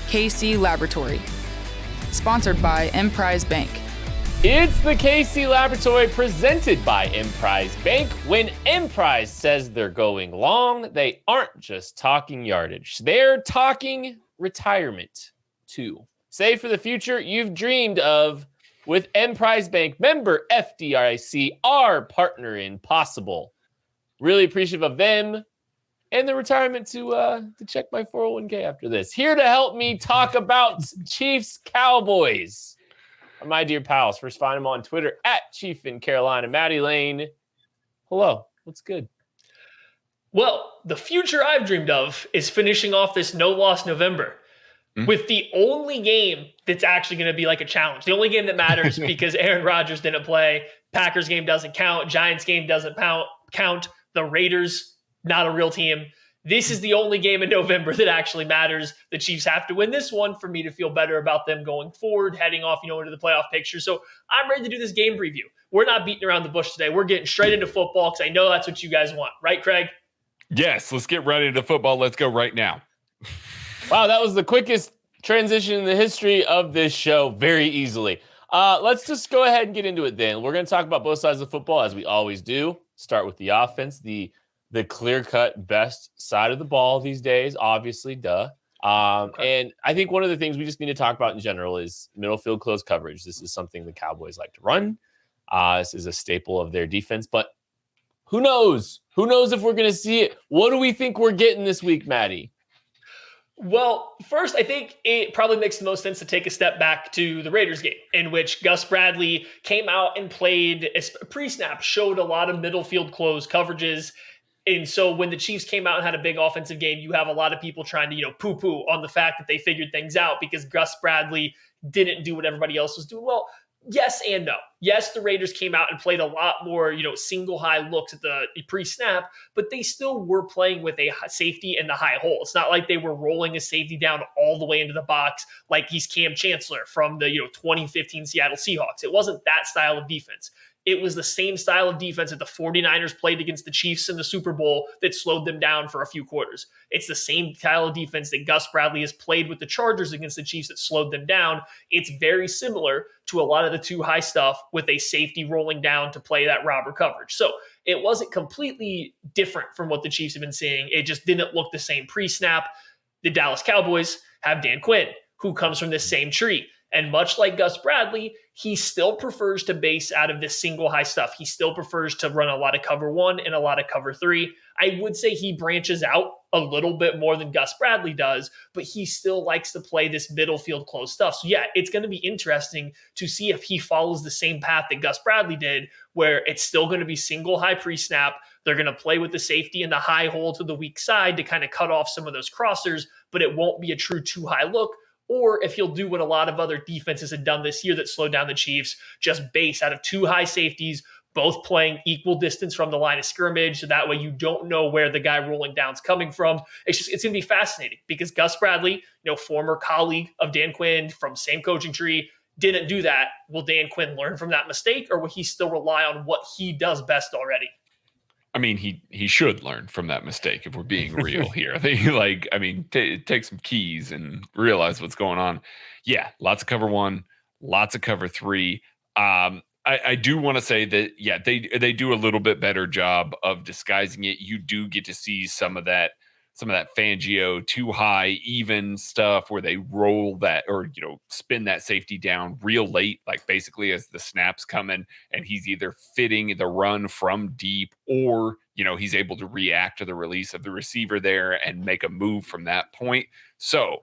KC Laboratory. Sponsored by Emprise Bank. It's the KC Laboratory presented by Emprise Bank. When Emprise says they're going long, they aren't just talking yardage. They're talking retirement too. Save for the future you've dreamed of with Emprise Bank. Member FDIC, our partner in possible. Really appreciative of them and the retirement to check my 401k after this. Here to help me talk about Chiefs Cowboys. My dear pals, first find them on Twitter at Chief in Carolina. Maddie Lane, hello. What's good? Well, the future I've dreamed of is finishing off this no-loss November with the only game that's actually going to be like a challenge. The only game that matters because Aaron Rodgers didn't play. Packers game doesn't count. Giants game doesn't count. The Raiders, not a real team. This is the only game in November that actually matters. The Chiefs have to win this one for me to feel better about them going forward, heading off, into the playoff picture. So I'm ready to do this game preview. We're not beating around the bush today. We're getting straight into football because I know that's what you guys want. Right, Craig? Yes, let's get right into football. Let's go right now. Wow, that was the quickest transition in the history of this show, very easily. Let's just go ahead and get into it then. We're going to talk about both sides of football, as we always do. Start with the offense, the clear-cut best side of the ball these days, obviously, duh. And I think one of the things we just need to talk about in general is middle field close coverage. This is something the Cowboys like to run. This is a staple of their defense, but who knows? Who knows if we're going to see it? What do we think we're getting this week, Maddie? Well, first, I think it probably makes the most sense to take a step back to the Raiders game, in which Gus Bradley came out and played a pre-snap, showed a lot of middle field close coverages. And so when the Chiefs came out and had a big offensive game, you have a lot of people trying to, poo-poo on the fact that they figured things out because Gus Bradley didn't do what everybody else was doing. Well, yes and no. Yes, the Raiders came out and played a lot more, single high looks at the pre-snap, but they still were playing with a safety in the high hole. It's not like they were rolling a safety down all the way into the box like he's Cam Chancellor from the 2015 Seattle Seahawks. It wasn't that style of defense. It was the same style of defense that the 49ers played against the Chiefs in the Super Bowl that slowed them down for a few quarters. It's the same style of defense that Gus Bradley has played with the Chargers against the Chiefs that slowed them down. It's very similar to a lot of the too high stuff with a safety rolling down to play that robber coverage. So it wasn't completely different from what the Chiefs have been seeing. It just didn't look the same pre-snap. The Dallas Cowboys have Dan Quinn, who comes from this same tree. And much like Gus Bradley, he still prefers to base out of this single high stuff. He still prefers to run a lot of cover one and a lot of cover three. I would say he branches out a little bit more than Gus Bradley does, but he still likes to play this middle field close stuff. So yeah, it's going to be interesting to see if he follows the same path that Gus Bradley did, where it's still going to be single high pre-snap. They're going to play with the safety in the high hole to the weak side to kind of cut off some of those crossers, but it won't be a true too high look. Or if he'll do what a lot of other defenses have done this year that slowed down the Chiefs, just base out of two high safeties, both playing equal distance from the line of scrimmage. So that way you don't know where the guy rolling down is coming from. It's going to be fascinating because Gus Bradley, former colleague of Dan Quinn from same coaching tree, didn't do that. Will Dan Quinn learn from that mistake, or will he still rely on what he does best already? I mean, he should learn from that mistake if we're being real here. Take some keys and realize what's going on. Yeah, lots of cover one, lots of cover three. I do want to say that, yeah, they do a little bit better job of disguising it. You do get to see some of that Fangio too high even stuff where they roll that or spin that safety down real late, like basically as the snap's coming, and he's either fitting the run from deep or he's able to react to the release of the receiver there and make a move from that point. So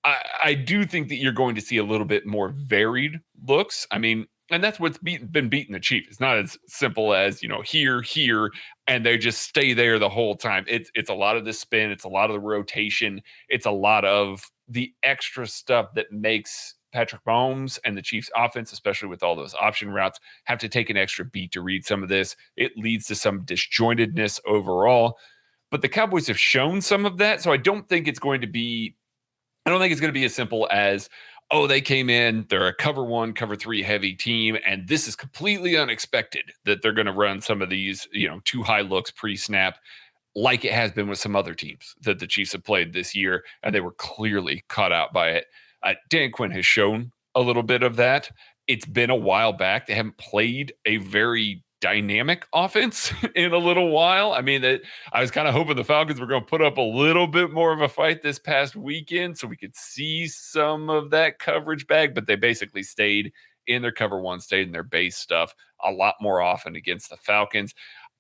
I do think that you're going to see a little bit more varied looks. I mean, and that's what's been beating the Chiefs. It's not as simple as, here, and they just stay there the whole time. It's a lot of the spin. It's a lot of the rotation. It's a lot of the extra stuff that makes Patrick Mahomes and the Chiefs offense, especially with all those option routes, have to take an extra beat to read some of this. It leads to some disjointedness overall. But the Cowboys have shown some of that, so I don't think it's going to be as simple as, oh, they came in, they're a cover one, cover three heavy team, and this is completely unexpected that they're going to run some of these, too high looks pre-snap. like it has been with some other teams that the Chiefs have played this year, and they were clearly caught out by it. Dan Quinn has shown a little bit of that. It's been a while back. They haven't played a very dynamic offense in a little while. I mean, I was kind of hoping the Falcons were going to put up a little bit more of a fight this past weekend so we could see some of that coverage back, but they basically stayed in their cover one, stayed in their base stuff a lot more often against the Falcons.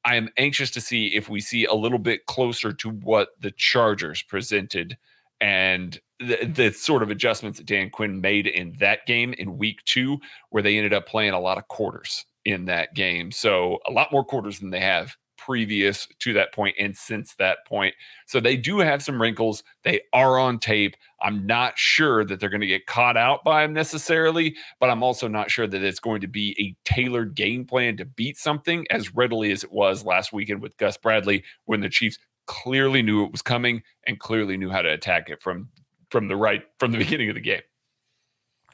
I am anxious to see if we see a little bit closer to what the Chargers presented and the sort of adjustments that Dan Quinn made in that game in week 2, where they ended up playing a lot of quarters in that game. So a lot more quarters than they have previous to that point and since that point. So they do have some wrinkles. They are on tape. I'm not sure that they're going to get caught out by them necessarily, but I'm also not sure that it's going to be a tailored game plan to beat something as readily as it was last weekend with Gus Bradley, when the Chiefs clearly knew it was coming and clearly knew how to attack it from the beginning of the game.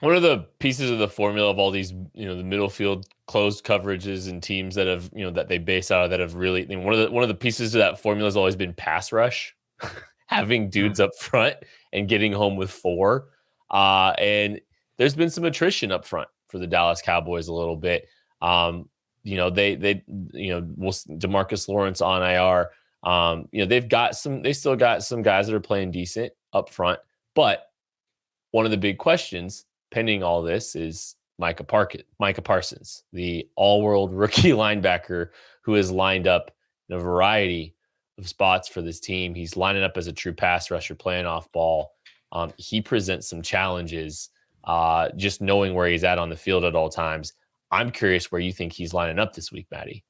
One of the pieces of the formula of all these, the middle field closed coverages and teams that have, that they base out of that have really, one of the pieces of that formula has always been pass rush, having dudes up front and getting home with 4. And there's been some attrition up front for the Dallas Cowboys a little bit. DeMarcus Lawrence on IR. They still got some guys that are playing decent up front, but one of the big questions pending all this is Micah Parsons, the all-world rookie linebacker who is lined up in a variety of spots for this team. He's lining up as a true pass rusher, playing off ball. He presents some challenges just knowing where he's at on the field at all times. I'm curious where you think he's lining up this week, Maddie.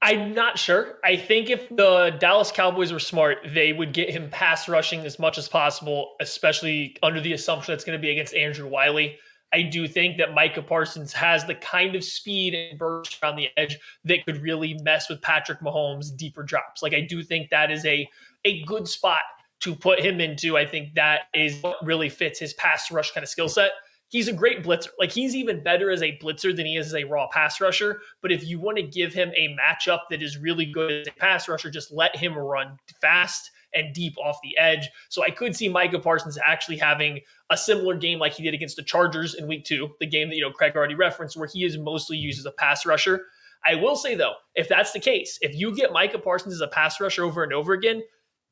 I'm not sure. I think if the Dallas Cowboys were smart, they would get him pass rushing as much as possible, especially under the assumption that's going to be against Andrew Wiley. I do think that Micah Parsons has the kind of speed and burst around the edge that could really mess with Patrick Mahomes' deeper drops. Like, I do think that is a good spot to put him into. I think that is what really fits his pass rush kind of skill set. He's a great blitzer. Like, he's even better as a blitzer than he is as a raw pass rusher. But if you want to give him a matchup that is really good as a pass rusher, just let him run fast and deep off the edge. So I could see Micah Parsons actually having a similar game like he did against the Chargers in week 2, the game that, Craig already referenced, where he is mostly used as a pass rusher. I will say, though, if that's the case, if you get Micah Parsons as a pass rusher over and over again,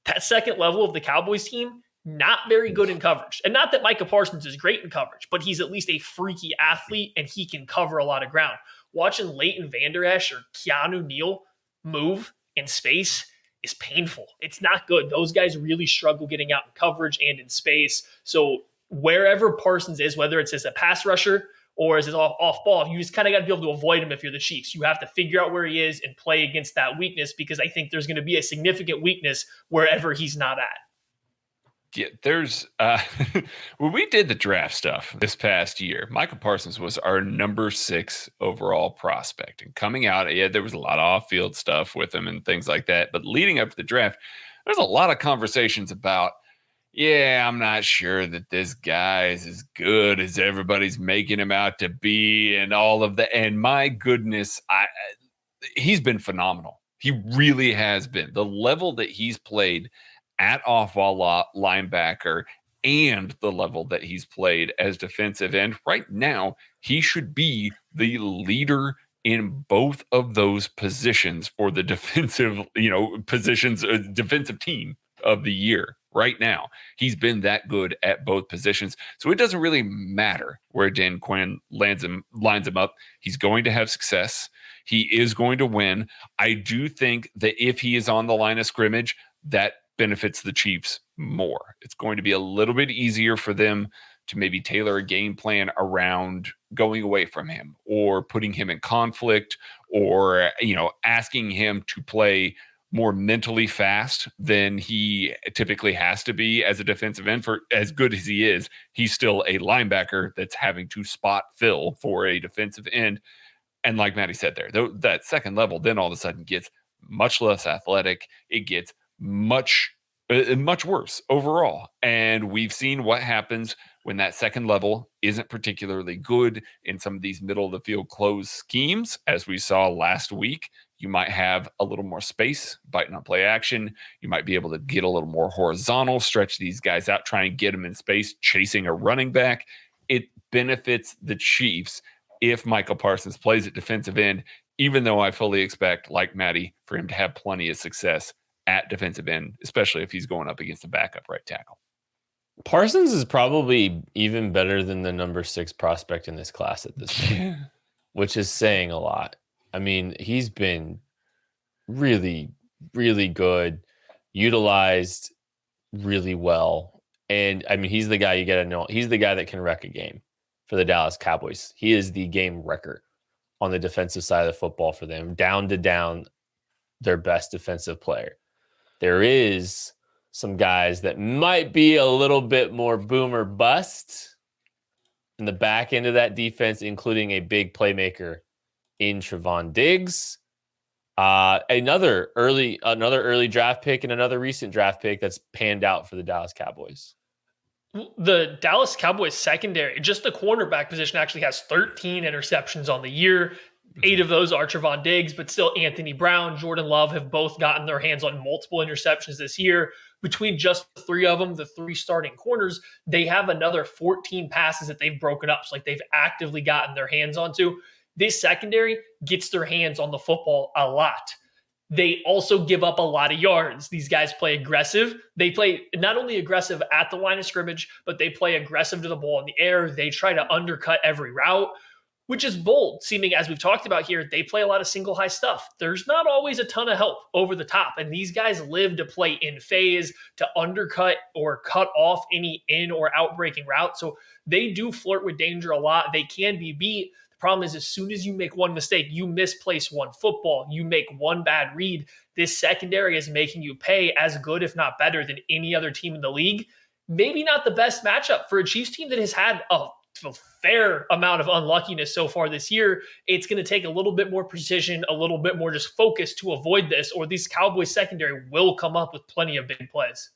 that second level of the Cowboys team, not very good in coverage. And not that Micah Parsons is great in coverage, but he's at least a freaky athlete and he can cover a lot of ground. Watching Leighton Vander Esch or Keanu Neal move in space is painful. It's not good. Those guys really struggle getting out in coverage and in space. So wherever Parsons is, whether it's as a pass rusher or as off ball, you just kind of got to be able to avoid him if you're the Chiefs. You have to figure out where he is and play against that weakness, because I think there's going to be a significant weakness wherever he's not at. Yeah, there's when we did the draft stuff this past year, Micah Parsons was our number 6 overall prospect. And coming out, there was a lot of off-field stuff with him and things like that. But leading up to the draft, there's a lot of conversations about, I'm not sure that this guy is as good as everybody's making him out to be and all of that. And my goodness, he's been phenomenal. He really has been. The level that he's played at off-ball linebacker and the level that he's played as defensive end, right now, he should be the leader in both of those positions for the defensive, defensive team of the year. Right now, he's been that good at both positions. So it doesn't really matter where Dan Quinn lines him up. He's going to have success. He is going to win. I do think that if he is on the line of scrimmage, that benefits the Chiefs more. It's going to be a little bit easier for them to maybe tailor a game plan around going away from him or putting him in conflict or, asking him to play more mentally fast than he typically has to be as a defensive end. For as good as he is, he's still a linebacker that's having to spot fill for a defensive end. And like Maddie said there, that second level then all of a sudden gets much less athletic. It gets much worse overall. And we've seen what happens when that second level isn't particularly good in some of these middle of the field close schemes, as we saw last week. you might have a little more space, biting on play action. You might be able to get a little more horizontal, stretch these guys out, try and get them in space, chasing a running back. It benefits the Chiefs if Michael Parsons plays at defensive end, even though I fully expect, like Matty, for him to have plenty of success at defensive end, especially if he's going up against a backup right tackle. Parsons is probably even better than the number 6 prospect in this class at this point, which is saying a lot. I mean, he's been really, really good, utilized really well. And I mean, he's the guy you got to know. He's the guy that can wreck a game for the Dallas Cowboys. He is the game wrecker on the defensive side of the football for them, down to down, their best defensive player. There is some guys that might be a little bit more boom or bust in the back end of that defense, including a big playmaker in Trevon Diggs. Another early draft pick and another recent draft pick that's panned out for the Dallas Cowboys. The Dallas Cowboys secondary, just the cornerback position, actually has 13 interceptions on the year. 8 of those are Trevon Diggs, but still Anthony Brown, Jordan Love have both gotten their hands on multiple interceptions this year. Between just 3 of them, the 3 starting corners, they have another 14 passes that they've broken up. So like they've actively gotten their hands onto. This secondary gets their hands on the football a lot. They also give up a lot of yards. These guys play aggressive. They play not only aggressive at the line of scrimmage, but they play aggressive to the ball in the air. They try to undercut every route, which is bold, seeming, as we've talked about here, they play a lot of single high stuff. There's not always a ton of help over the top, and these guys live to play in phase, to undercut or cut off any in or out breaking route. So they do flirt with danger a lot. They can be beat. The problem is, as soon as you make one mistake, you misplace one football, you make one bad read, this secondary is making you pay as good, if not better, than any other team in the league. Maybe not the best matchup for a Chiefs team that has had a fair amount of unluckiness so far this year. It's going to take a little bit more precision, a little bit more just focus to avoid this, or these Cowboys secondary will come up with plenty of big plays.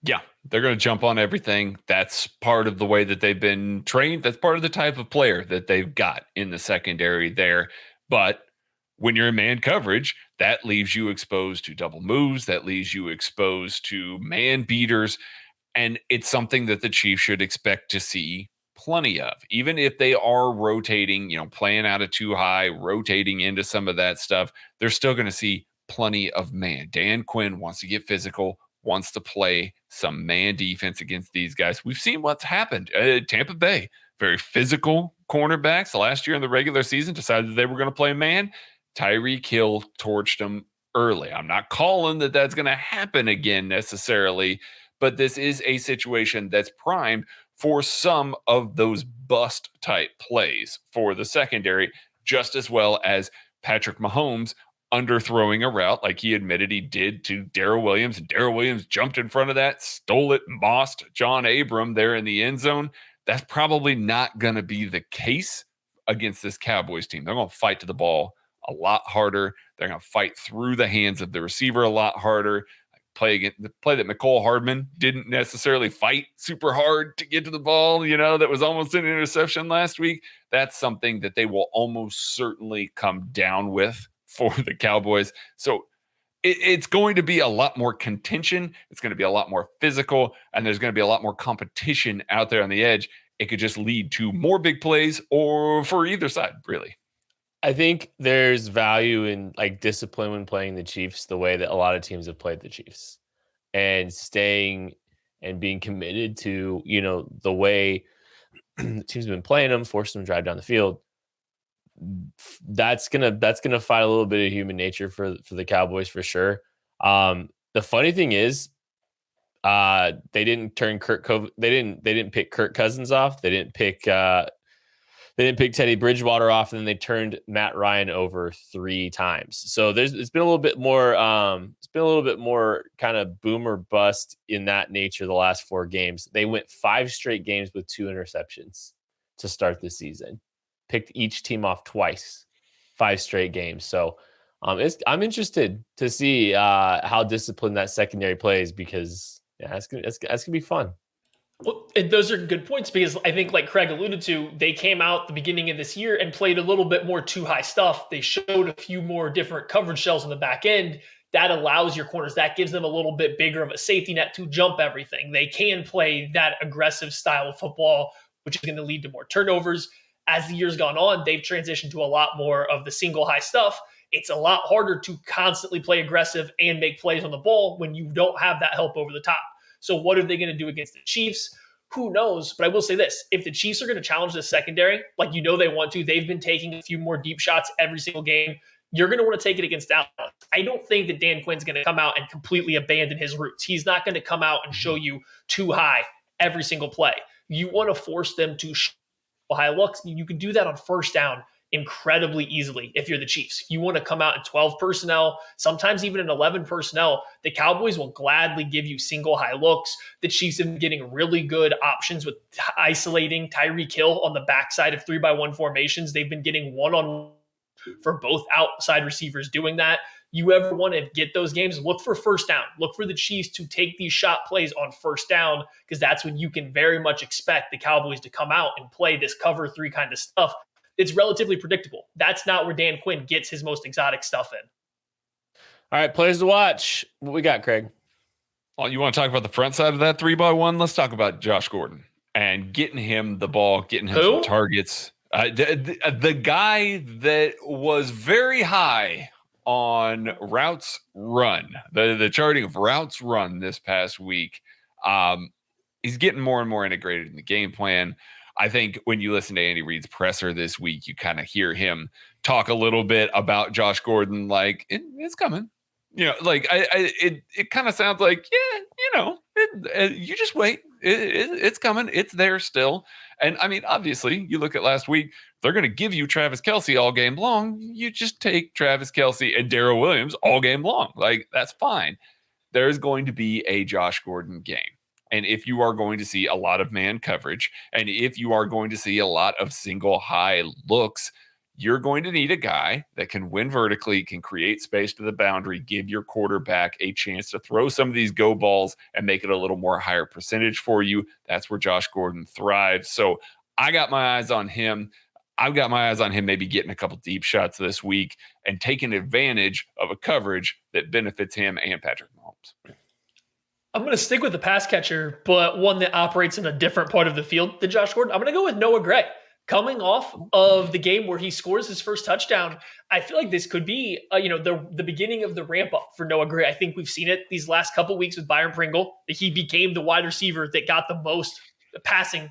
Yeah, they're going to jump on everything. That's part of the way that they've been trained. That's part of the type of player that they've got in the secondary there. But when you're in man coverage, that leaves you exposed to double moves. That leaves you exposed to man beaters. And it's something that the Chiefs should expect to see plenty of, even if they are rotating, playing out of too high, rotating into some of that stuff, they're still going to see plenty of man. Dan Quinn wants to get physical, wants to play some man defense against these guys. We've seen what's happened. Tampa Bay, very physical cornerbacks last year in the regular season, decided they were going to play man. Tyreek Hill torched them early. I'm not calling that that's going to happen again necessarily, but this is a situation that's primed for some of those bust type plays for the secondary, just as well as Patrick Mahomes underthrowing a route like he admitted he did to Darrell Williams. And Darrell Williams jumped in front of that, stole it, mossed John Abram there in the end zone. That's probably not going to be the case against this Cowboys team. They're going to fight to the ball a lot harder. They're going to fight through the hands of the receiver a lot harder. The play that McCole Hardman didn't necessarily fight super hard to get to the ball, that was almost an interception last week. That's something that they will almost certainly come down with for the Cowboys. So it's going to be a lot more contention. It's going to be a lot more physical, and there's going to be a lot more competition out there on the edge. It could just lead to more big plays or for either side, really. I think there's value in discipline when playing the Chiefs the way that a lot of teams have played the Chiefs, and staying and being committed to, the way the team's been playing them, forcing them to drive down the field. That's gonna fight a little bit of human nature for the Cowboys for sure. The funny thing is, they didn't pick Kirk Cousins off. They didn't pick Teddy Bridgewater off, and then they turned Matt Ryan over 3 times. So it's been a little bit more kind of boom or bust in that nature the last 4 games. They went 5 straight games with 2 interceptions to start the season. Picked each team off twice, 5 straight games. So I'm interested to see how disciplined that secondary plays, because that's gonna be fun. Well, and those are good points because I think, like Craig alluded to, they came out the beginning of this year and played a little bit more too high stuff. They showed a few more different coverage shells on the back end. That allows your corners, that gives them a little bit bigger of a safety net to jump everything. They can play that aggressive style of football, which is going to lead to more turnovers. As the year's gone on, they've transitioned to a lot more of the single high stuff. It's a lot harder to constantly play aggressive and make plays on the ball when you don't have that help over the top. So what are they going to do against the Chiefs? Who knows? But I will say this. If the Chiefs are going to challenge the secondary, like they want to, they've been taking a few more deep shots every single game. You're going to want to take it against Dallas. I don't think that Dan Quinn's going to come out and completely abandon his roots. He's not going to come out and show you too high every single play. You want to force them to show high looks. You can do that on first down incredibly easily if you're the Chiefs. You want to come out in 12 personnel, sometimes even in 11 personnel. The Cowboys will gladly give you single high looks. The Chiefs have been getting really good options with isolating Tyreek Hill on the backside of 3-by-1 formations. They've been getting one-on-one for both outside receivers doing that. You ever want to get those games, look for first down. Look for the Chiefs to take these shot plays on first down, because that's when you can very much expect the Cowboys to come out and play this cover 3 kind of stuff. It's relatively predictable. That's not where Dan Quinn gets his most exotic stuff in. All right, players to watch. What we got, Craig? Well, you want to talk about the front side of that 3-by-1? Let's talk about Josh Gordon and getting him the ball, getting him some targets. The guy that was very high on routes run, the charting of routes run this past week. He's getting more and more integrated in the game plan. I think when you listen to Andy Reid's presser this week, you kind of hear him talk a little bit about Josh Gordon, like it's coming. Like it kind of sounds like, you just wait. It's coming. It's there still. And I mean, obviously, you look at last week, they're going to give you Travis Kelce all game long. You just take Travis Kelce and Darrell Williams all game long. Like, that's fine. There's going to be a Josh Gordon game. And if you are going to see a lot of man coverage, and if you are going to see a lot of single high looks, you're going to need a guy that can win vertically, can create space to the boundary, give your quarterback a chance to throw some of these go balls and make it a little more higher percentage for you. That's where Josh Gordon thrives. So I got my eyes on him. I've got my eyes on him maybe getting a couple deep shots this week and taking advantage of a coverage that benefits him and Patrick Mahomes. I'm going to stick with the pass catcher, but one that operates in a different part of the field than Josh Gordon. I'm going to go with Noah Gray. Coming off of the game where he scores his first touchdown, I feel like this could be, the beginning of the ramp up for Noah Gray. I think we've seen it these last couple of weeks with Byron Pringle. He became the wide receiver that got the most passing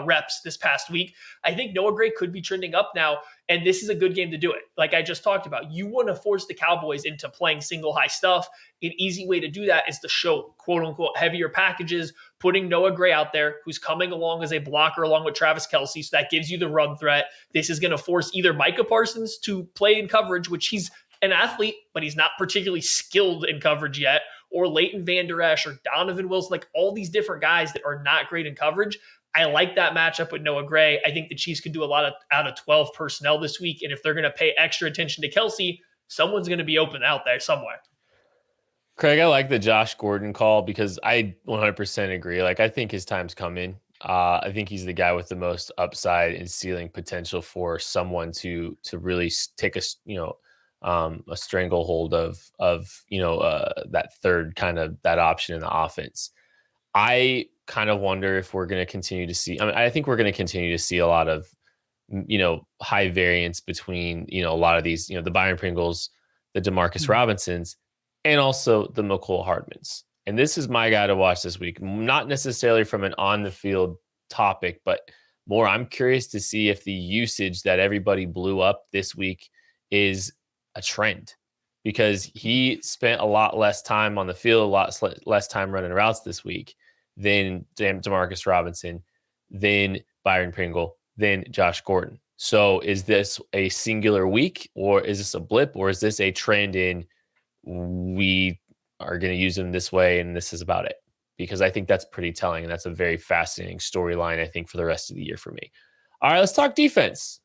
reps this past week. I think Noah Gray could be trending up now, and this is a good game to do it. Like I just talked about, you want to force the Cowboys into playing single high stuff. An easy way to do that is to show quote unquote heavier packages, putting Noah Gray out there, who's coming along as a blocker along with Travis Kelce. So that gives you the run threat. This is going to force either Micah Parsons to play in coverage, which he's an athlete, but he's not particularly skilled in coverage yet, or Leighton Vander Esch or Donovan Wilson, like all these different guys that are not great in coverage. I like that matchup with Noah Gray. I think the Chiefs could do a lot out of 12 personnel this week. And if they're going to pay extra attention to Kelce, someone's going to be open out there somewhere. Craig, I like the Josh Gordon call because I 100% agree. Like, I think his time's coming. I think he's the guy with the most upside and ceiling potential for someone to really take a stranglehold of that third kind of that option in the offense. I kind of wonder if we're going to continue to see. I think we're going to continue to see a lot of high variance between a lot of these the Byron Pringles, the Demarcus Robinsons, and also the McCole Hardmans. And this is my guy to watch this week, not necessarily from an on the field topic, but more I'm curious to see if the usage that everybody blew up this week is a trend, because he spent a lot less time on the field, a lot less time running routes this week than Demarcus Robinson, than Byron Pringle, than Josh Gordon. So is this a singular week, or is this a blip, or is this a trend in we are going to use him this way and this is about it? Because I think that's pretty telling, and that's a very fascinating storyline, I think, for the rest of the year for me. All right, let's talk defense.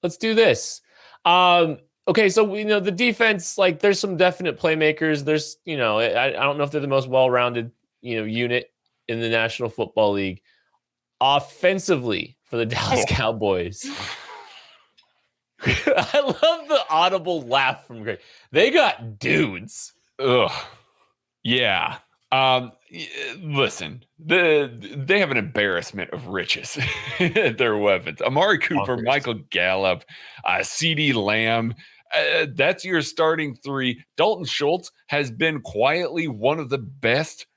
Let's do this. Okay, so we know the defense, like there's some definite playmakers. There's, I don't know if they're the most well-rounded, unit in the National Football League offensively for the Dallas Cowboys. I love the audible laugh from Greg. They got dudes. Ugh. Yeah. Listen, they have an embarrassment of riches at their weapons. Amari Cooper, Michael Gallup, CeeDee Lamb. That's your starting three. Dalton Schultz has been quietly one of the best,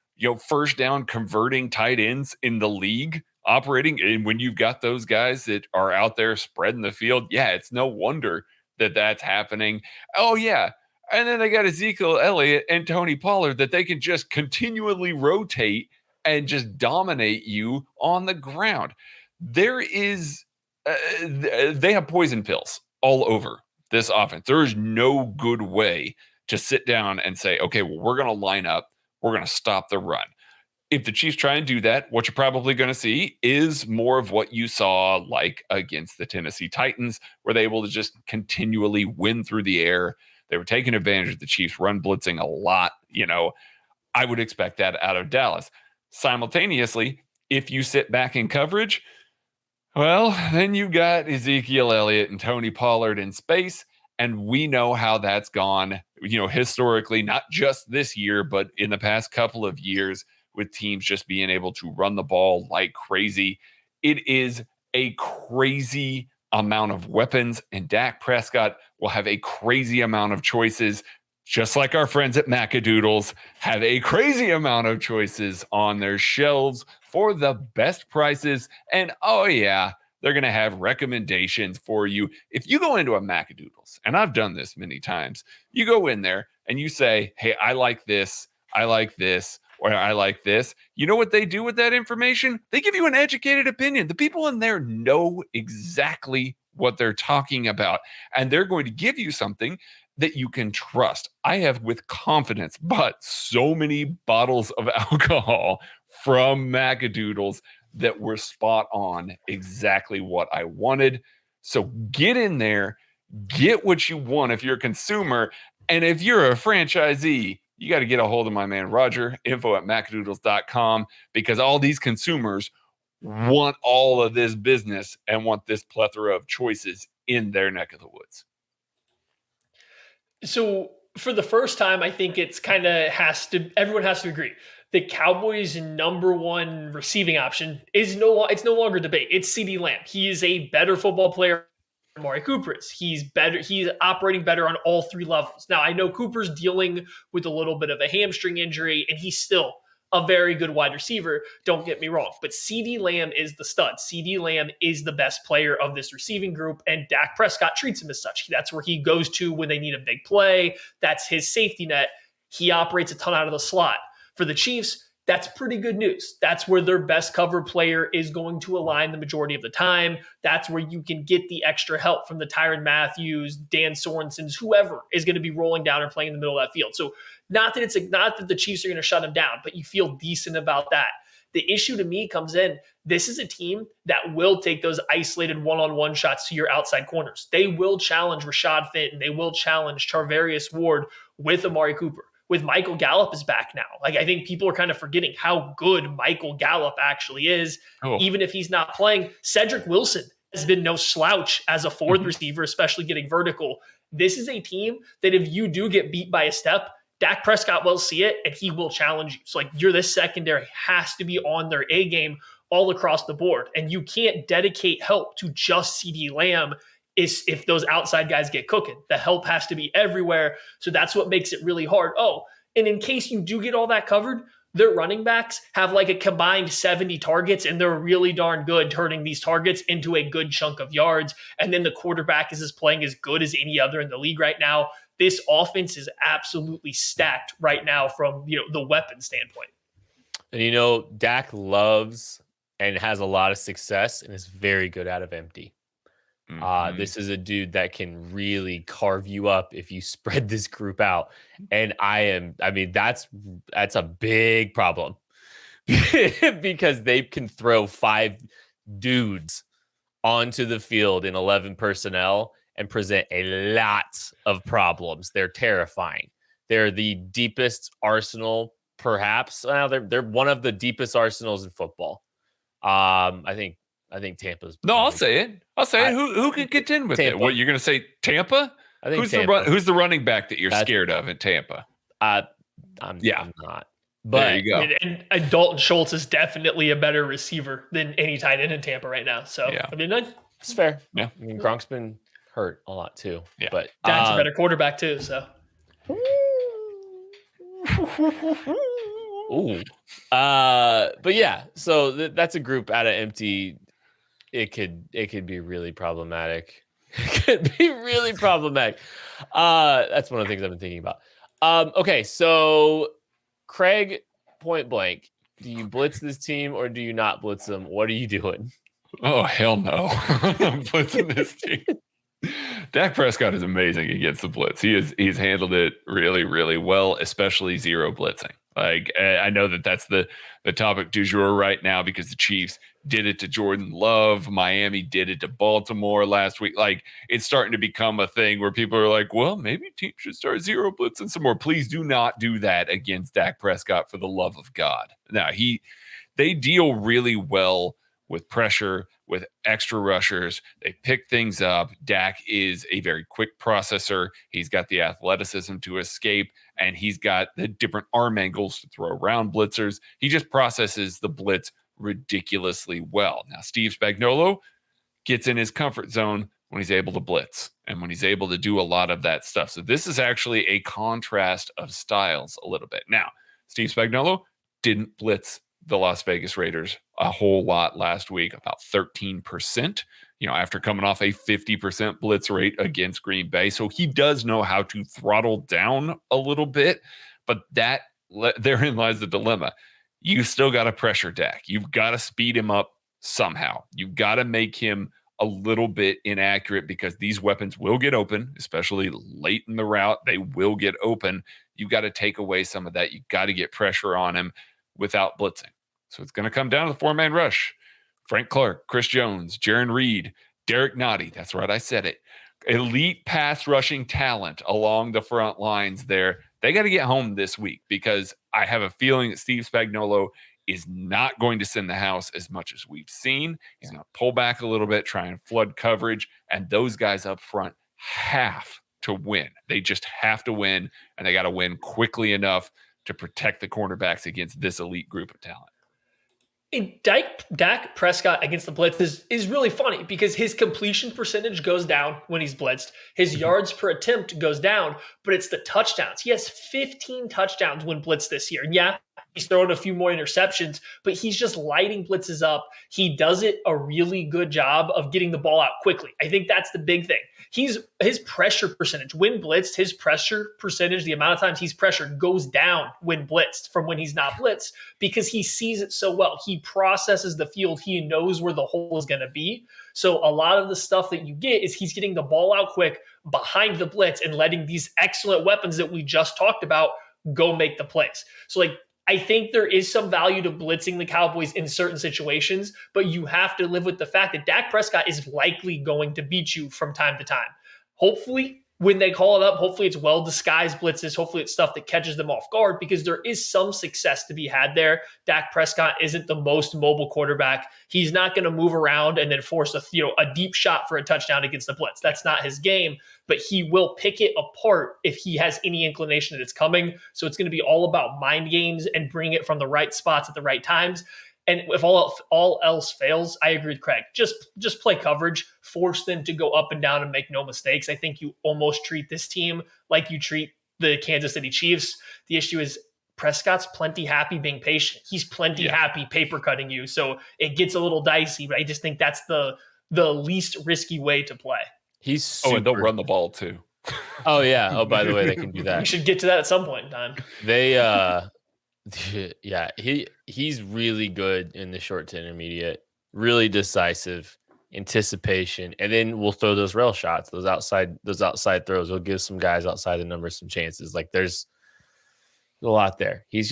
first down converting tight ends in the league operating. And when you've got those guys that are out there spreading the field, yeah, it's no wonder that that's happening. Oh, yeah. And then they got Ezekiel Elliott and Tony Pollard that they can just continually rotate and just dominate you on the ground. There is, they have poison pills all over this offense. There is no good way to sit down and say, okay, well, we're going to line up. We're going to stop the run. If the Chiefs try and do that, what you're probably going to see is more of what you saw like against the Tennessee Titans, where they were able to just continually win through the air. They were taking advantage of the Chiefs run blitzing a lot. I would expect that out of Dallas. Simultaneously, if you sit back in coverage, well, then you've got Ezekiel Elliott and Tony Pollard in space. And we know how that's gone, historically, not just this year, but in the past couple of years with teams just being able to run the ball like crazy. It is a crazy amount of weapons, and Dak Prescott will have a crazy amount of choices, just like our friends at Macadoodles have a crazy amount of choices on their shelves for the best prices. And oh yeah, they're going to have recommendations for you. If you go into a Macadoodles, and I've done this many times, you go in there and you say, hey, I like this, or I like this. You know what they do with that information? They give you an educated opinion. The people in there know exactly what they're talking about, and they're going to give you something that you can trust. I have with confidence bought so many bottles of alcohol from Macadoodles that were spot on, exactly what I wanted. So get in there, get what you want if you're a consumer, and if you're a franchisee, you got to get a hold of my man, Roger, info@macadoodles.com, because all these consumers want all of this business and want this plethora of choices in their neck of the woods. So for the first time, I think it's everyone has to agree. The Cowboys' number one receiving option it's no longer debate. It's CeeDee Lamb. He is a better football player than Amari Cooper is. He's better. He's operating better on all three levels. Now, I know Cooper's dealing with a little bit of a hamstring injury, and he's still a very good wide receiver. Don't get me wrong. But CeeDee Lamb is the stud. CeeDee Lamb is the best player of this receiving group, and Dak Prescott treats him as such. That's where he goes to when they need a big play. That's his safety net. He operates a ton out of the slot. For the Chiefs, that's pretty good news. That's where their best cover player is going to align the majority of the time. That's where you can get the extra help from the Tyrann Matthews, Dan Sorensen's, whoever is going to be rolling down or playing in the middle of that field. So not that the Chiefs are going to shut him down, but you feel decent about that. The issue to me comes in, this is a team that will take those isolated one-on-one shots to your outside corners. They will challenge Rashad Fenton. They will challenge Charvarius Ward with Amari Cooper. With Michael Gallup is back now. I think people are kind of forgetting how good Michael Gallup actually is. Even if he's not playing, Cedric Wilson has been no slouch as a fourth receiver, especially getting vertical. This is a team that if you do get beat by a step, Dak Prescott will see it and he will challenge you. So this secondary has to be on their A game all across the board. And you can't dedicate help to just CeeDee Lamb if those outside guys get cooking. The help has to be everywhere. So that's what makes it really hard. And in case you do get all that covered, their running backs have a combined 70 targets, and they're really darn good turning these targets into a good chunk of yards. And then the quarterback is playing as good as any other in the league right now. This offense is absolutely stacked right now from the weapon standpoint. And Dak loves and has a lot of success and is very good out of empty. This is a dude that can really carve you up if you spread this group out. And that's a big problem because they can throw 5 dudes onto the field in 11 personnel and present a lot of problems. They're terrifying. They're the deepest arsenal perhaps. Well, they're one of the deepest arsenals in football. I think Tampa's. No, I'll say it. Who can contend with Tampa. it? What, you're going to say Tampa? I think Who's the running back that you're scared of in Tampa? I'm not. But there you go. And Dalton Schultz is definitely a better receiver than any tight end in Tampa right now. So I mean, it's fair. Yeah. I mean, Gronk's been hurt a lot too. Yeah. But Dak's a better quarterback too. So. Ooh. But yeah, so that's a group out of empty. It could be really problematic. It could be really problematic. That's one of the things I've been thinking about. Okay, so Craig, point blank, do you blitz this team or do you not blitz them? What are you doing? Oh, hell no. I'm blitzing this team. Dak Prescott is amazing against the blitz. He's handled it really, really well, especially zero blitzing. Like, I know that's the topic du jour right now because the Chiefs did it to Jordan Love. Miami did it to Baltimore last week. Like, it's starting to become a thing where people are like, well, maybe teams should start zero blitzing some more. Please do not do that against Dak Prescott, for the love of God. Now, they deal really well with pressure, with extra rushers. They pick things up. Dak is a very quick processor. He's got the athleticism to escape, and he's got the different arm angles to throw around blitzers. He just processes the blitz ridiculously well. Now, Steve Spagnolo gets in his comfort zone when he's able to blitz and when he's able to do a lot of that stuff. So this is actually a contrast of styles a little bit. Now, Steve Spagnolo didn't blitz the Las Vegas Raiders a whole lot last week, about 13%, after coming off a 50% blitz rate against Green Bay. So he does know how to throttle down a little bit, but therein lies the dilemma. You still got to pressure Dak. You've got to speed him up somehow. You've got to make him a little bit inaccurate because these weapons will get open, especially late in the route. They will get open. You've got to take away some of that. You've got to get pressure on him without blitzing. So it's going to come down to the four-man rush. Frank Clark, Chris Jones, Jaron Reed, Derek Nottie. That's right, I said it. Elite pass rushing talent along the front lines there. They got to get home this week because I have a feeling that Steve Spagnolo is not going to send the house as much as we've seen. He's going to pull back a little bit, try and flood coverage, and those guys up front have to win. They just have to win, and they got to win quickly enough to protect the cornerbacks against this elite group of talent. Dak Prescott against the blitz is really funny because his completion percentage goes down when he's blitzed. His yards per attempt goes down, but it's the touchdowns. He has 15 touchdowns when blitzed this year. And yeah, he's throwing a few more interceptions, but he's just lighting blitzes up. He does it a really good job of getting the ball out quickly. I think that's the big thing. His pressure percentage when blitzed, his pressure percentage, the amount of times he's pressured goes down when blitzed from when he's not blitzed because he sees it so well. He processes the field. He knows where the hole is going to be. So a lot of the stuff that you get is he's getting the ball out quick behind the blitz and letting these excellent weapons that we just talked about go make the plays. So I think there is some value to blitzing the Cowboys in certain situations, but you have to live with the fact that Dak Prescott is likely going to beat you from time to time. Hopefully, when they call it up, hopefully it's well-disguised blitzes. Hopefully it's stuff that catches them off guard because there is some success to be had there. Dak Prescott isn't the most mobile quarterback. He's not going to move around and then force a deep shot for a touchdown against the blitz. That's not his game, but he will pick it apart if he has any inclination that it's coming. So it's going to be all about mind games and bring it from the right spots at the right times. And if all else fails, I agree with Craig. Just play coverage, force them to go up and down and make no mistakes. I think you almost treat this team like you treat the Kansas City Chiefs. The issue is Prescott's plenty happy being patient. He's plenty happy paper cutting you. So it gets a little dicey, but I just think that's the least risky way to play. He's super. And they'll run the ball too. Oh, yeah. Oh, by the way, they can do that. We should get to that at some point in time. He's really good in the short to intermediate, really decisive, anticipation, and then we'll throw those rail shots, those outside throws. We'll give some guys outside the numbers some chances. Like there's a lot there. He's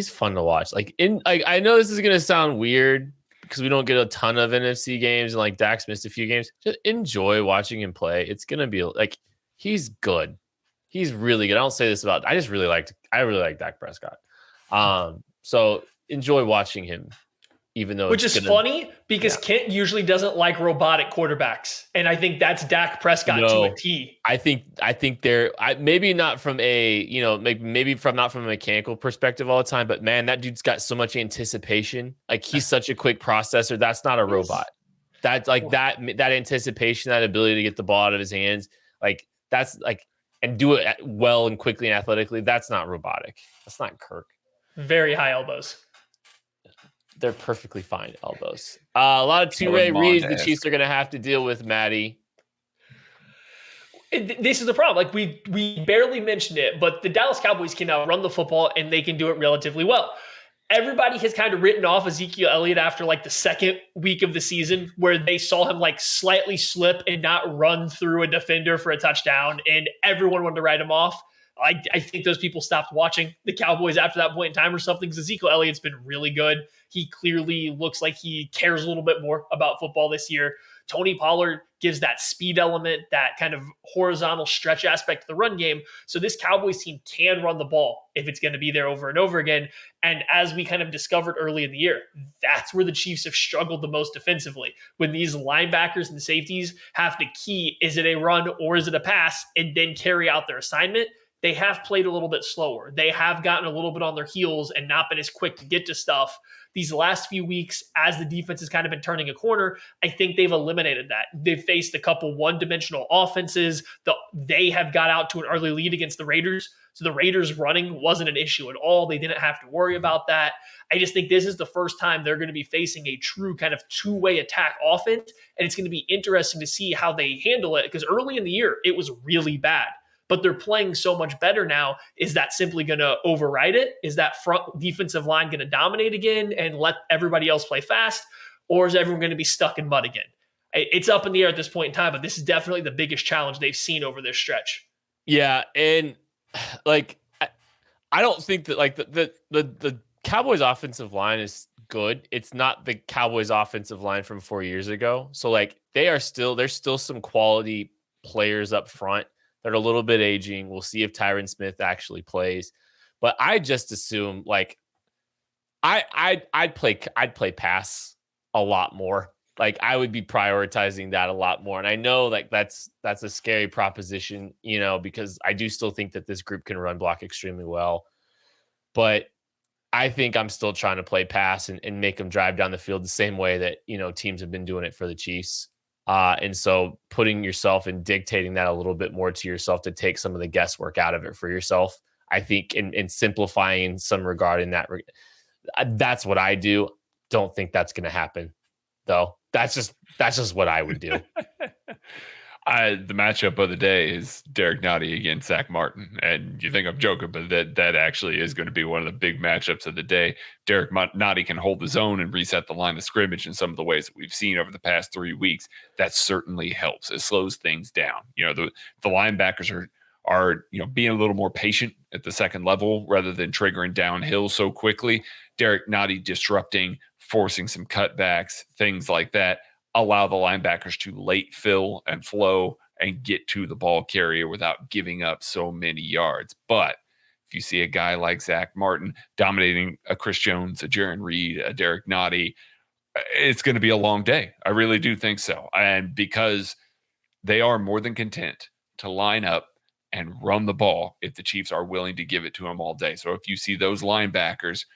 fun to watch. I know this is gonna sound weird because we don't get a ton of NFC games and like Dak's missed a few games. Just enjoy watching him play. It's gonna be he's good. He's really good. I don't say this about. I really like Dak Prescott. So enjoy watching him, even though Which is funny because Kent usually doesn't like robotic quarterbacks. And I think that's Dak Prescott to a T. I think they're maybe not from a, maybe from not from a mechanical perspective all the time, but man, that dude's got so much anticipation. Like he's such a quick processor. That's not a robot. That's like that anticipation, that ability to get the ball out of his hands. Like that's like, and do it well and quickly and athletically. That's not robotic. That's not Kirk. Very high elbows. They're perfectly fine elbows. A lot of two-way reads the Chiefs are going to have to deal with, Maddie. This is the problem. Like we barely mentioned it, but the Dallas Cowboys can now run the football and they can do it relatively well. Everybody has kind of written off Ezekiel Elliott after like the second week of the season where they saw him like slightly slip and not run through a defender for a touchdown, and everyone wanted to write him off. I think those people stopped watching the Cowboys after that point in time or something, because Ezekiel Elliott's been really good. He clearly looks like he cares a little bit more about football this year. Tony Pollard gives that speed element, that kind of horizontal stretch aspect to the run game. So this Cowboys team can run the ball if it's going to be there over and over again. And as we kind of discovered early in the year, that's where the Chiefs have struggled the most defensively. When these linebackers and safeties have to key, is it a run or is it a pass, and then carry out their assignment, they have played a little bit slower. They have gotten a little bit on their heels and not been as quick to get to stuff. These last few weeks, as the defense has kind of been turning a corner, I think they've eliminated that. They've faced a couple one-dimensional offenses. They have got out to an early lead against the Raiders. So the Raiders running wasn't an issue at all. They didn't have to worry about that. I just think this is the first time they're going to be facing a true kind of two-way attack offense, and it's going to be interesting to see how they handle it, because early in the year, it was really bad. But they're playing so much better now. Is that simply going to override it? Is that front defensive line going to dominate again and let everybody else play fast? Or is everyone going to be stuck in mud again? It's up in the air at this point in time, but this is definitely the biggest challenge they've seen over this stretch. Yeah, and like I don't think that like the Cowboys offensive line is good. It's not the Cowboys offensive line from 4 years ago. So like there's still some quality players up front. They're a little bit aging. We'll see if Tyron Smith actually plays, but I just assume like I'd play pass a lot more. Like I would be prioritizing that a lot more. And I know like that's a scary proposition, because I do still think that this group can run block extremely well, but I think I'm still trying to play pass and make them drive down the field the same way that, teams have been doing it for the Chiefs. And so putting yourself and dictating that a little bit more to yourself to take some of the guesswork out of it for yourself, I think, and simplifying some regard in that, that's what I do. Don't think that's going to happen, though. That's just what I would do. The matchup of the day is Derek Nottie against Zach Martin. And you think I'm joking, but that actually is going to be one of the big matchups of the day. Derek Nottie can hold his own and reset the line of scrimmage in some of the ways that we've seen over the past 3 weeks. That certainly helps. It slows things down. The linebackers are being a little more patient at the second level rather than triggering downhill so quickly. Derek Nottie disrupting, forcing some cutbacks, things like that, allow the linebackers to late fill and flow and get to the ball carrier without giving up so many yards. But if you see a guy like Zach Martin dominating a Chris Jones, a Jaron Reed, a Derek Nottie, it's going to be a long day. I really do think so. And because they are more than content to line up and run the ball if the Chiefs are willing to give it to them all day. So if you see those linebackers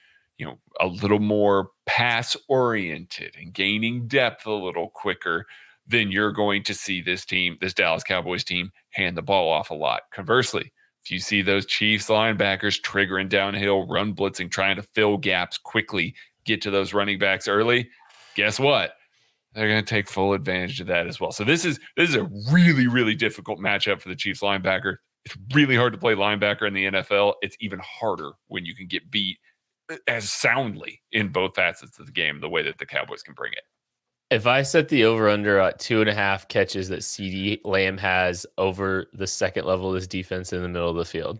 a little more pass oriented and gaining depth a little quicker, then you're going to see this Dallas Cowboys team, hand the ball off a lot. Conversely, if you see those Chiefs linebackers triggering downhill, run blitzing, trying to fill gaps quickly, get to those running backs early, guess what? They're going to take full advantage of that as well. So this is a really, really difficult matchup for the Chiefs linebacker. It's really hard to play linebacker in the NFL. It's even harder when you can get beat as soundly in both facets of the game, the way that the Cowboys can bring it. If I set the over-under at 2.5 catches that CeeDee Lamb has over the second level of this defense in the middle of the field.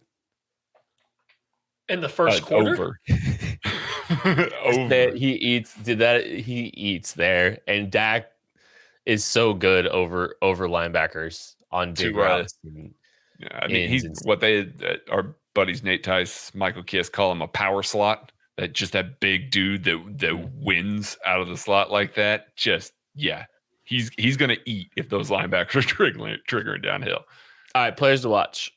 In the first quarter? Over. Over. He eats there. And Dak is so good over linebackers on big routes. What they are buddies Nate Tice, Michael Kiss call him a power slot. That big dude that wins out of the slot like that. Just he's gonna eat if those linebackers are triggering downhill. All right, players to watch.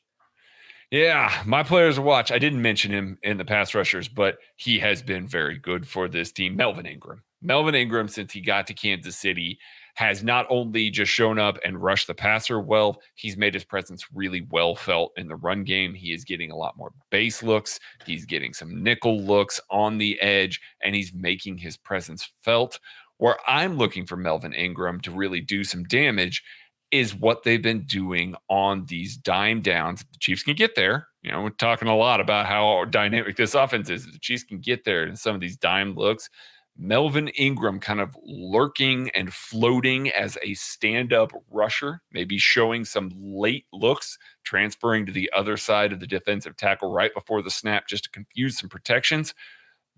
Yeah, my players to watch. I didn't mention him in the pass rushers, but he has been very good for this team. Melvin Ingram. Melvin Ingram, since he got to Kansas City, has not only just shown up and rushed the passer well, he's made his presence really well felt in the run game. He is getting a lot more base looks. He's getting some nickel looks on the edge, and he's making his presence felt. Where I'm looking for Melvin Ingram to really do some damage is what they've been doing on these dime downs. The Chiefs can get there. We're talking a lot about how dynamic this offense is. The Chiefs can get there in some of these dime looks. Melvin Ingram kind of lurking and floating as a stand-up rusher, maybe showing some late looks, transferring to the other side of the defensive tackle right before the snap just to confuse some protections.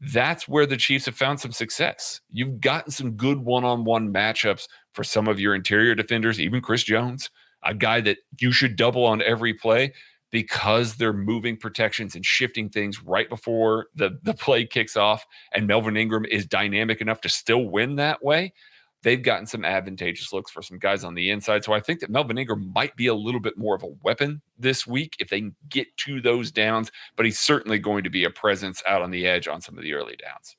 That's where the Chiefs have found some success. You've gotten some good one-on-one matchups for some of your interior defenders, even Chris Jones, a guy that you should double on every play because they're moving protections and shifting things right before the play kicks off, and Melvin Ingram is dynamic enough to still win that way. They've gotten some advantageous looks for some guys on the inside. So I think that Melvin Ingram might be a little bit more of a weapon this week if they can get to those downs, but he's certainly going to be a presence out on the edge on some of the early downs.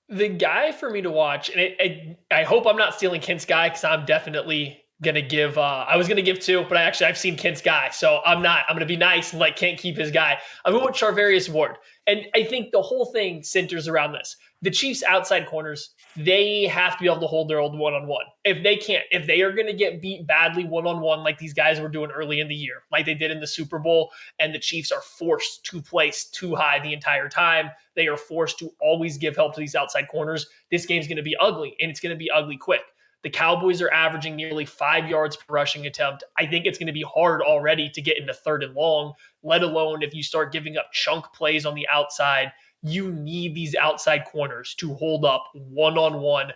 The guy for me to watch, and I hope I'm not stealing Kent's guy because I'm definitely going to give, I was going to give two, but I've seen Kent's guy. So I'm going to be nice and let Kent keep his guy. I'm going with Charvarius Ward. And I think the whole thing centers around this. The Chiefs outside corners, they have to be able to hold their old one-on-one. If they can't, if they are going to get beat badly one-on-one like these guys were doing early in the year, like they did in the Super Bowl, and the Chiefs are forced to place too high the entire time, they are forced to always give help to these outside corners, this game's going to be ugly, and it's going to be ugly quick. The Cowboys are averaging nearly 5 yards per rushing attempt. I think it's going to be hard already to get into 3rd and long, let alone if you start giving up chunk plays on the outside. You need these outside corners to hold up one-on-one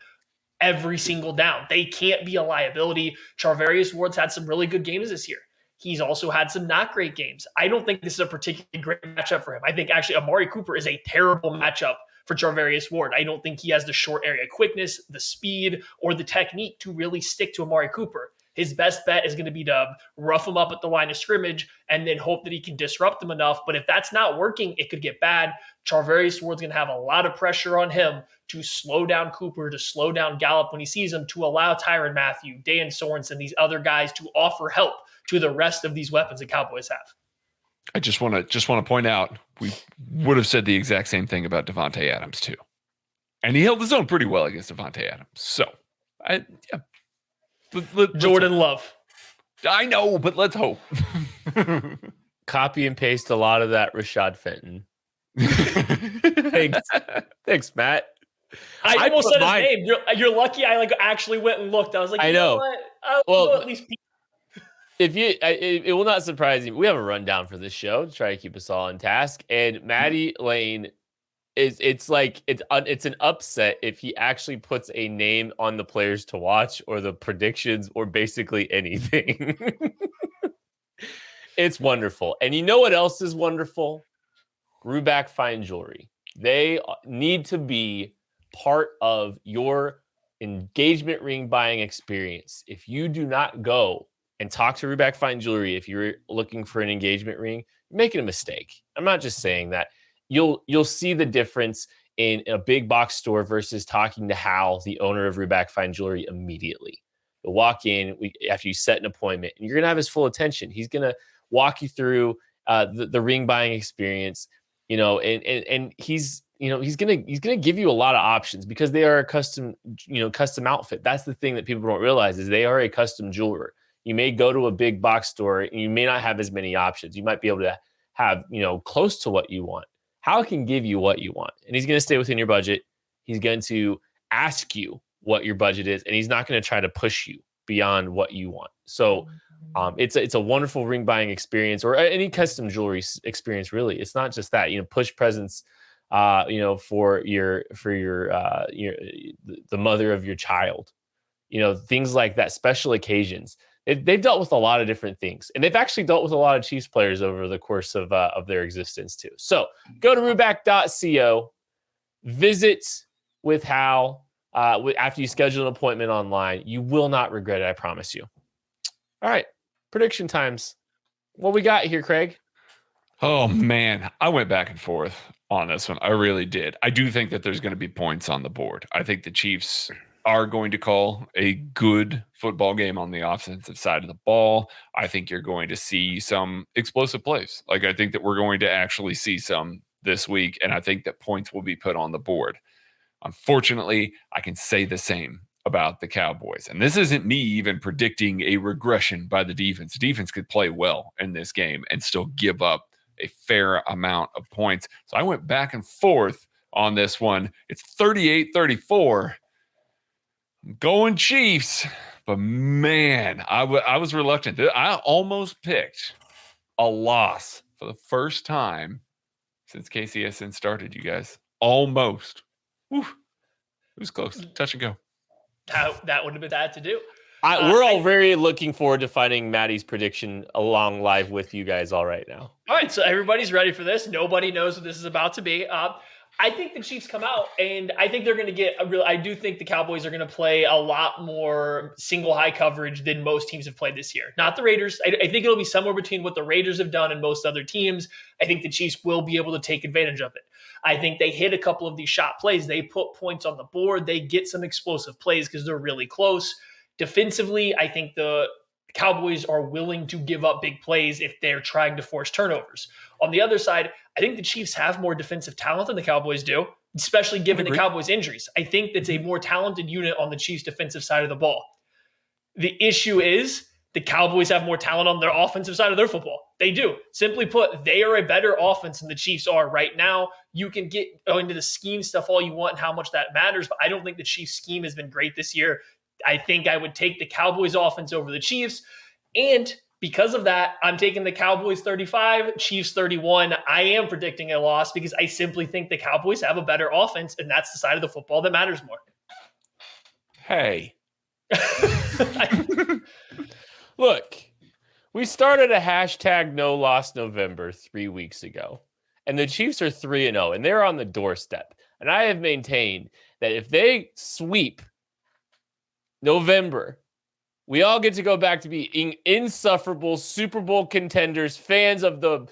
every single down. They can't be a liability. Charvarius Ward's had some really good games this year. He's also had some not great games. I don't think this is a particularly great matchup for him. I think actually Amari Cooper is a terrible matchup for Charvarius Ward. I don't think he has the short area quickness, the speed, or the technique to really stick to Amari Cooper. His best bet is going to be to rough him up at the line of scrimmage and then hope that he can disrupt them enough. But if that's not working, it could get bad. Charvarius Ward's going to have a lot of pressure on him to slow down Cooper, to slow down Gallup when he sees him, to allow Tyrann Mathieu, Dan Sorensen, these other guys to offer help to the rest of these weapons the Cowboys have. I just want to point out, we would have said the exact same thing about Devontae Adams too. And he held his own pretty well against Devontae Adams. So, Jordan Love. I know, but let's hope. Copy and paste a lot of that Rashad Fenton. Thanks, Matt. I almost said his name. You're lucky I actually went and looked. I was like, I know. Well, at least if you, it will not surprise you. We have a rundown for this show to try to keep us all on task. And Maddie Lane it's an upset if he actually puts a name on the players to watch or the predictions or basically anything. It's wonderful. And you know what else is wonderful? Ruback Fine Jewelry. They need to be part of your engagement ring buying experience. If you do not go and talk to Ruback Fine Jewelry, if you're looking for an engagement ring, you're making a mistake. I'm not just saying that. You'll see the difference in a big box store versus talking to Hal, the owner of Ruback Fine Jewelry, immediately. You'll walk in after you set an appointment, and you're going to have his full attention. He's going to walk you through the ring buying experience, and he's going to give you a lot of options because they are a custom outfit. That's the thing that people don't realize is they are a custom jeweler. You may go to a big box store and you may not have as many options. You might be able to have, close to what you want. Hal can give you what you want, and he's going to stay within your budget. He's going to ask you what your budget is, and he's not going to try to push you beyond what you want. So it's a wonderful ring buying experience, or any custom jewelry experience. Really, it's not just that. Push presents, for the mother of your child. Things like that, special occasions. They've dealt with a lot of different things, and they've actually dealt with a lot of Chiefs players over the course of their existence too. So go to ruback.co, visit with Hal after you schedule an appointment online. You will not regret it, I promise you. All right, prediction times. What we got here, Craig? Oh, man. I went back and forth on this one. I really did. I do think that there's going to be points on the board. I think the Chiefs are going to call a good football game on the offensive side of the ball. I think you're going to see some explosive plays. Like, I think that we're going to actually see some this week, and I think that points will be put on the board. Unfortunately, I can say the same about the Cowboys. And this isn't me even predicting a regression by the defense. The defense could play well in this game and still give up a fair amount of points. So I went back and forth on this one. It's 38-34. I'm going Chiefs, but man, I was reluctant. I almost picked a loss for the first time since KCSN started, you guys. Almost. Whew. It was close. Touch and go. That would have been bad to do. We're all very looking forward to finding Maddie's prediction along live with you guys all right now. All right, so everybody's ready for this. Nobody knows what this is about to be. I think the Chiefs come out, and I think they're going to get I do think the Cowboys are going to play a lot more single high coverage than most teams have played this year. Not the Raiders. I think it'll be somewhere between what the Raiders have done and most other teams. I think the Chiefs will be able to take advantage of it. I think they hit a couple of these shot plays. They put points on the board. They get some explosive plays because they're really close. Defensively, I think the Cowboys are willing to give up big plays if they're trying to force turnovers. On the other side, I think the Chiefs have more defensive talent than the Cowboys do, especially given the Cowboys' injuries. I think that's a more talented unit on the Chiefs' defensive side of the ball. The issue is the Cowboys have more talent on their offensive side of their football. They do. Simply put, they are a better offense than the Chiefs are right now. You can get into the scheme stuff all you want and how much that matters, but I don't think the Chiefs' scheme has been great this year. I think I would take the Cowboys offense over the Chiefs. And because of that, I'm taking the Cowboys 35, Chiefs 31. I am predicting a loss because I simply think the Cowboys have a better offense, and that's the side of the football that matters more. Hey. Look, we started a hashtag no loss November 3 weeks ago, and the Chiefs are 3-0, and they're on the doorstep. And I have maintained that if they sweep November, we all get to go back to being insufferable Super Bowl contenders, fans of the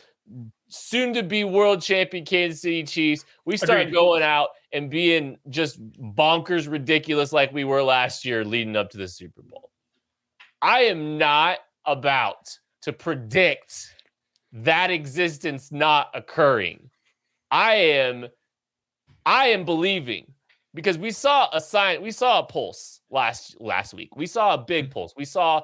soon-to-be world champion Kansas City Chiefs. We start going out and being just bonkers ridiculous like we were last year leading up to the Super Bowl. I am not about to predict that existence not occurring. I am believing, because we saw a pulse last week. We saw a big pulse. We saw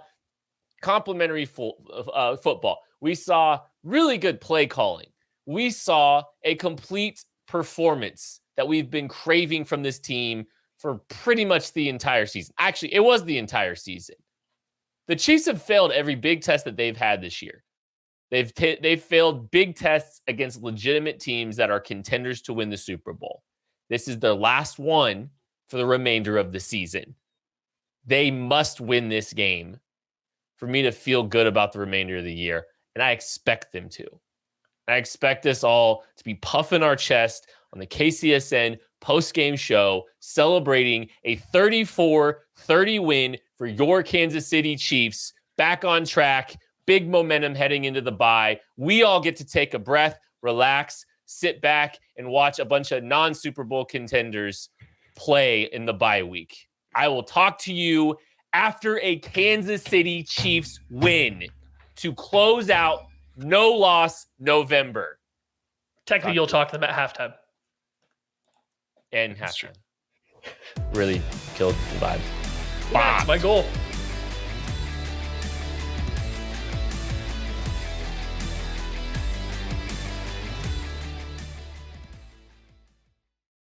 complimentary football. We saw really good play calling. We saw a complete performance that we've been craving from this team for pretty much the entire season. Actually, it was the entire season. The Chiefs have failed every big test that they've had this year. They've failed big tests against legitimate teams that are contenders to win the Super Bowl. This is their last one for the remainder of the season. They must win this game for me to feel good about the remainder of the year, and I expect them to. I expect us all to be puffing our chest on the KCSN post-game show, celebrating a 34-30 win for your Kansas City Chiefs, back on track, big momentum heading into the bye. We all get to take a breath, relax, sit back, and watch a bunch of non-Super Bowl contenders play in the bye week. I will talk to you after a Kansas City Chiefs win to close out No Loss November. Technically, you'll talk to them at halftime. And halftime. Really killed the vibe. Yeah, that's my goal.